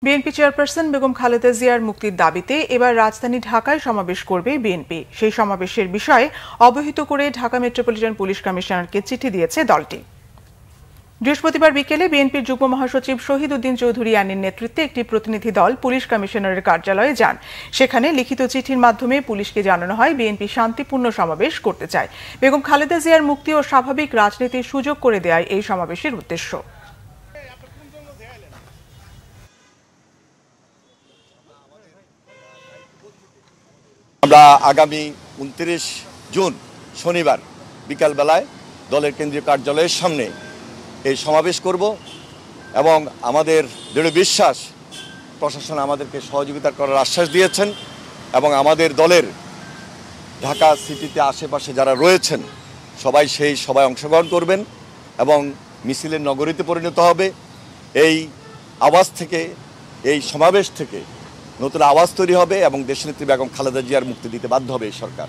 BNP chairperson Begum Khaleda জিয়ার মুক্তির দাবিতে এবার রাজধানী ঢাকায় সমাবেশ করবে বিএনপি। সেই সমাবেশের বিষয়ে অবহিত করে ঢাকা মেট্রোপলিটন পুলিশ কমিশনারকে চিঠি দিয়েছে দলটি। বৃহস্পতিবার বিকেলে বিএনপির যুগ্ম মহাসচিব শহীদ উদ্দিন চৌধুরী আনীর নেতৃত্বে একটি প্রতিনিধি দল পুলিশ কমিশনারের কার্যালয়ে যান। সেখানে লিখিত চিঠির মাধ্যমে পুলিশকে জানানো হয় বিএনপি শান্তিপূর্ণ সমাবেশ করতে চায়। বেগম খালেদা জিয়ার মুক্তি ও স্বাভাবিক রাজনীতির সুযোগ করে দেয় এই সমাবেশের উদ্দেশ্য। আমরা আগামী 29 জুন শনিবার বিকালবেলায় দলের কেন্দ্রীয় কার্যালয়ের সামনে এই সমাবেশ করব এবং আমাদের দৃঢ় বিশ্বাস প্রশাসন আমাদেরকে সহযোগিতা করার আশ্বাস দিয়েছেন এবং আমাদের দলের ঢাকা সিটিতে আশেপাশে যারা রয়েছেন সবাই অংশগ্রহণ করবেন এবং মিছিলের নগরীতে পরিণত হবে। এই আওয়াজ থেকে, এই সমাবেশ থেকে নতুন আওয়াজ তৈরি হবে এবং দেশনেত্রী বেগম খালেদা জিয়ার মুক্তি দিতে বাধ্য হবে এই সরকার।